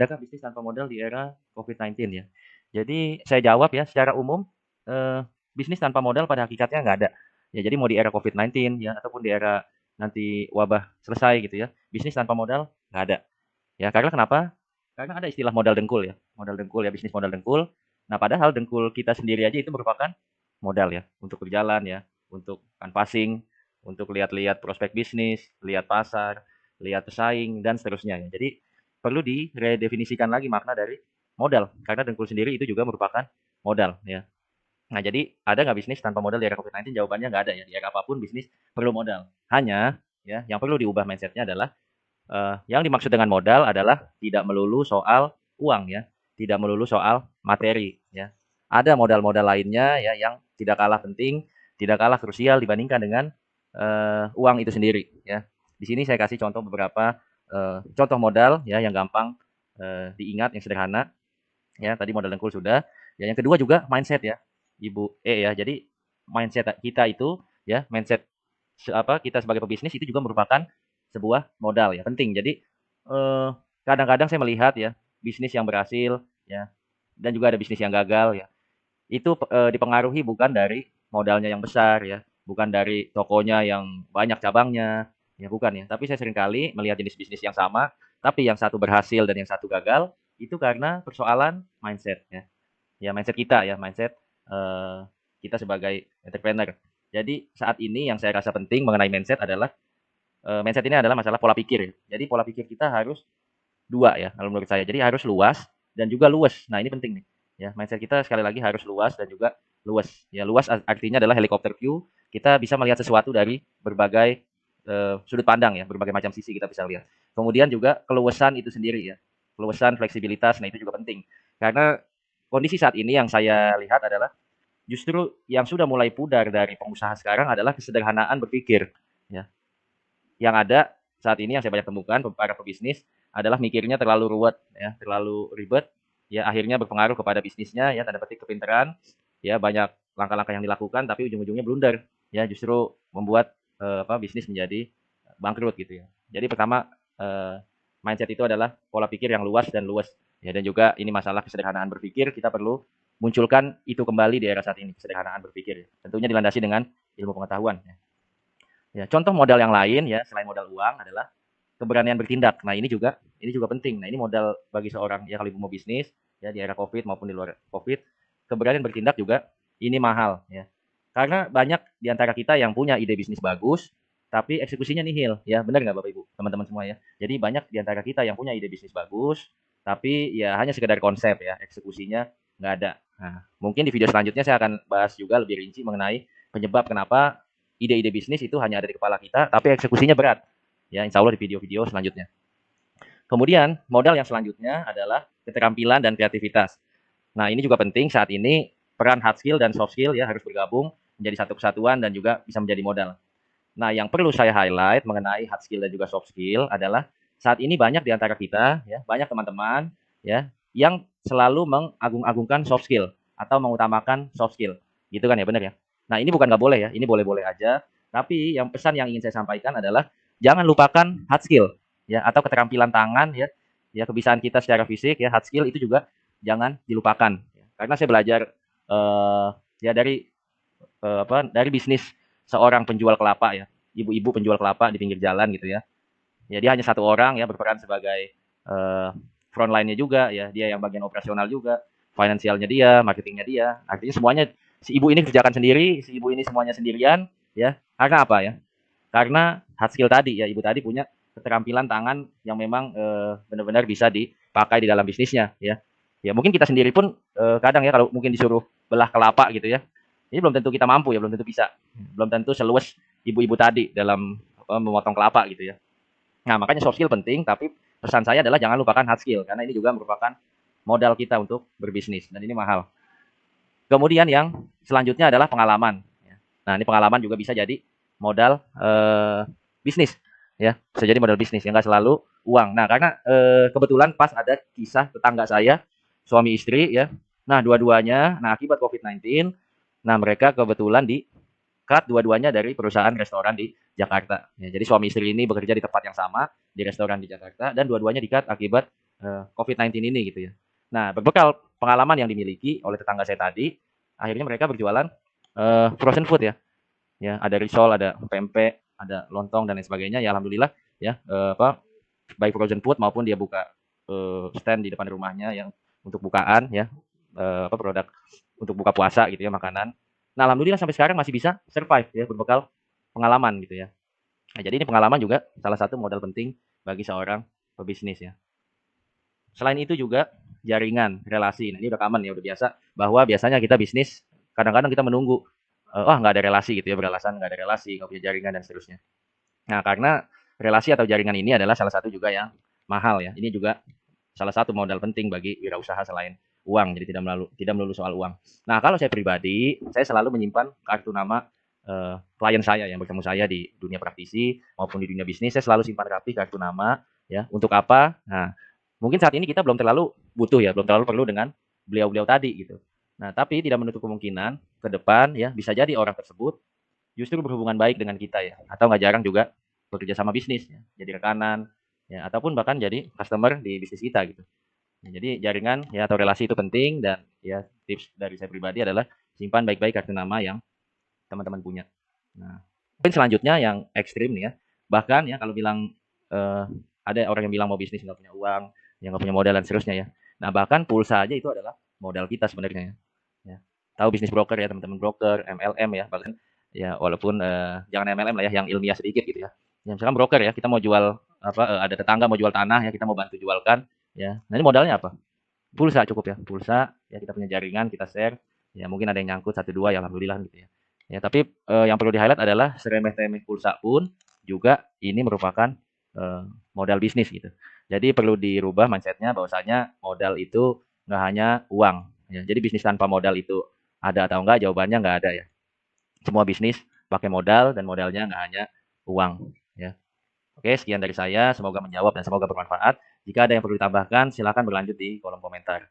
Adakah bisnis tanpa modal di era COVID-19 ya? Jadi saya jawab ya, secara umum, bisnis tanpa modal pada hakikatnya nggak ada. Ya jadi mau di era COVID-19 ya, ataupun di era nanti wabah selesai gitu ya, bisnis tanpa modal nggak ada. Ya karena kenapa? Karena ada istilah modal dengkul ya, bisnis modal dengkul. Nah padahal dengkul kita sendiri aja itu merupakan modal ya, untuk berjalan ya, untuk canvassing, untuk lihat-lihat prospek bisnis, lihat pasar, lihat pesaing, dan seterusnya ya. Jadi perlu diredefinisikan lagi makna dari modal, karena dengkul sendiri itu juga merupakan modal ya. Nah jadi ada nggak bisnis tanpa modal di era COVID-19? Jawabannya nggak ada ya. Di era apapun bisnis perlu modal. Hanya ya yang perlu diubah mindsetnya adalah yang dimaksud dengan modal adalah tidak melulu soal uang ya, tidak melulu soal materi ya. Ada modal-modal lainnya ya yang tidak kalah penting, tidak kalah krusial dibandingkan dengan uang itu sendiri ya. Di sini saya kasih contoh beberapa contoh modal ya yang gampang diingat, yang sederhana ya. Tadi modal dengkul sudah. Ya, yang kedua juga mindset ya, Ibu ya. Jadi mindset kita itu ya, mindset kita sebagai pebisnis itu juga merupakan sebuah modal ya, penting. Jadi kadang-kadang saya melihat ya, bisnis yang berhasil ya, dan juga ada bisnis yang gagal ya. Itu dipengaruhi bukan dari modalnya yang besar ya, bukan dari tokonya yang banyak cabangnya, ya bukan ya. Tapi saya seringkali melihat jenis bisnis yang sama, tapi yang satu berhasil dan yang satu gagal, itu karena persoalan mindset ya. Ya mindset kita ya, mindset kita sebagai entrepreneur. Jadi saat ini yang saya rasa penting mengenai mindset adalah mindset ini adalah masalah pola pikir ya. Jadi pola pikir kita harus dua ya kalau menurut saya. Jadi harus luas dan juga luwes. Nah, ini penting nih. Ya, mindset kita sekali lagi harus luas dan juga luwes. Ya, luas artinya adalah helikopter view. Kita bisa melihat sesuatu dari berbagai sudut pandang ya, berbagai macam sisi kita bisa lihat. Kemudian juga keluasan itu sendiri ya. Keluasan, fleksibilitas, nah itu juga penting. Karena kondisi saat ini yang saya lihat adalah justru yang sudah mulai pudar dari pengusaha sekarang adalah kesederhanaan berpikir ya. Yang ada saat ini yang saya banyak temukan para pebisnis adalah mikirnya terlalu ruwet ya, terlalu ribet ya akhirnya berpengaruh kepada bisnisnya ya tanda petik kepintaran ya banyak langkah-langkah yang dilakukan tapi ujung-ujungnya blunder ya justru membuat bisnis menjadi bangkrut gitu ya. Jadi pertama mindset itu adalah pola pikir yang luas dan luas ya dan juga ini masalah kesederhanaan berpikir kita perlu munculkan itu kembali di era saat ini kesederhanaan berpikir ya. Tentunya dilandasi dengan ilmu pengetahuan ya. Ya, contoh modal yang lain ya selain modal uang adalah keberanian bertindak. Nah, ini juga penting. Nah, ini modal bagi seorang ya kalau ibu mau bisnis ya di era Covid maupun di luar Covid, keberanian bertindak juga ini mahal ya. Karena banyak di antara kita yang punya ide bisnis bagus tapi eksekusinya nihil ya. Benar nggak Bapak Ibu, teman-teman semua ya. Jadi banyak di antara kita yang punya ide bisnis bagus tapi ya hanya sekedar konsep ya, eksekusinya nggak ada. Nah, mungkin di video selanjutnya saya akan bahas juga lebih rinci mengenai penyebab kenapa ide-ide bisnis itu hanya ada di kepala kita, tapi eksekusinya berat. Ya, insya Allah di video-video selanjutnya. Kemudian, modal yang selanjutnya adalah keterampilan dan kreativitas. Nah, ini juga penting saat ini peran hard skill dan soft skill ya harus bergabung menjadi satu kesatuan dan juga bisa menjadi modal. Nah, yang perlu saya highlight mengenai hard skill dan juga soft skill adalah saat ini banyak di antara kita ya, banyak teman-teman ya yang selalu mengagung-agungkan soft skill atau mengutamakan soft skill. Gitu kan ya, benar ya? Nah, ini bukan nggak boleh ya, ini boleh-boleh aja. Tapi yang pesan yang ingin saya sampaikan adalah jangan lupakan hard skill ya atau keterampilan tangan ya. Ya kebiasaan kita secara fisik ya, hard skill itu juga jangan dilupakan. Karena saya belajar ya dari bisnis seorang penjual kelapa ya, ibu-ibu penjual kelapa di pinggir jalan gitu ya. Ya dia hanya satu orang ya berperan sebagai frontline-nya juga ya, dia yang bagian operasional juga, finansialnya dia, marketingnya dia. Artinya semuanya si ibu ini kerjakan sendiri, si ibu ini semuanya sendirian ya. Karena apa ya? Karena hard skill tadi ya, ibu tadi punya keterampilan tangan yang memang benar-benar bisa dipakai di dalam bisnisnya ya. Ya mungkin kita sendiri pun kadang ya kalau mungkin disuruh belah kelapa gitu ya, ini belum tentu kita mampu ya, belum tentu bisa, belum tentu seluas ibu-ibu tadi dalam memotong kelapa gitu ya. Nah makanya soft skill penting, tapi pesan saya adalah jangan lupakan hard skill karena ini juga merupakan modal kita untuk berbisnis dan ini mahal. Kemudian yang selanjutnya adalah pengalaman. Nah ini pengalaman juga bisa jadi modal bisnis ya, bisa jadi modal bisnis yang nggak selalu uang. Nah karena kebetulan pas ada kisah tetangga saya suami istri ya, nah dua-duanya nah akibat COVID-19 nah mereka kebetulan di cut dua-duanya dari perusahaan restoran di Jakarta ya, jadi suami istri ini bekerja di tempat yang sama di restoran di Jakarta dan dua-duanya di cut akibat COVID-19 ini gitu ya. Nah, berbekal pengalaman yang dimiliki oleh tetangga saya tadi, akhirnya mereka berjualan frozen food ya. Ya, ada risol, ada pempek, ada lontong dan lain sebagainya. Ya alhamdulillah ya baik frozen food maupun dia buka stand di depan rumahnya yang untuk bukaan ya produk untuk buka puasa gitu ya makanan. Nah, alhamdulillah sampai sekarang masih bisa survive ya berbekal pengalaman gitu ya. Nah, jadi ini pengalaman juga salah satu modal penting bagi seorang pebisnis ya. Selain itu juga jaringan, relasi. Nah, ini udah common ya, udah biasa bahwa biasanya kita bisnis kadang-kadang kita menunggu nggak ada relasi gitu ya, beralasan nggak ada relasi, nggak punya jaringan dan seterusnya. Nah, karena relasi atau jaringan ini adalah salah satu juga yang mahal ya. Ini juga salah satu modal penting bagi wirausaha selain uang. Jadi tidak melulu soal uang. Nah, kalau saya pribadi, saya selalu menyimpan kartu nama klien saya yang bertemu saya di dunia praktisi maupun di dunia bisnis. Saya selalu simpan rapi kartu nama ya. Untuk apa? Nah, mungkin saat ini kita belum terlalu butuh ya, belum terlalu perlu dengan beliau-beliau tadi gitu. Nah, tapi tidak menutup kemungkinan ke depan ya bisa jadi orang tersebut justru berhubungan baik dengan kita ya, atau nggak jarang juga bekerja sama bisnis ya, jadi rekanan ya, ataupun bahkan jadi customer di bisnis kita gitu. Ya, jadi jaringan ya atau relasi itu penting dan ya tips dari saya pribadi adalah simpan baik-baik kartu nama yang teman-teman punya. Nah, mungkin selanjutnya yang ekstrim nih ya, bahkan ya kalau bilang ada orang yang bilang mau bisnis nggak punya uang, yang nggak punya modal dan seterusnya ya. Nah bahkan pulsa aja itu adalah modal kita sebenarnya ya. Ya. Tahu bisnis broker ya teman-teman broker, MLM ya bahkan ya walaupun jangan MLM lah ya yang ilmiah sedikit gitu ya. Ya misalkan broker ya kita mau jual ada tetangga mau jual tanah ya kita mau bantu jualkan ya. Nah ini modalnya apa? Pulsa cukup ya. Pulsa ya kita punya jaringan kita share ya mungkin ada yang nyangkut satu dua ya alhamdulillah gitu ya. Ya tapi yang perlu di highlight adalah seremeh-temeh pulsa pun juga ini merupakan modal bisnis gitu. Jadi perlu dirubah mindsetnya bahwasanya modal itu nggak hanya uang. Ya. Jadi bisnis tanpa modal itu ada atau enggak? Jawabannya nggak ada ya. Semua bisnis pakai modal dan modalnya nggak hanya uang. Ya. Oke, sekian dari saya. Semoga menjawab dan semoga bermanfaat. Jika ada yang perlu ditambahkan, silakan berlanjut di kolom komentar.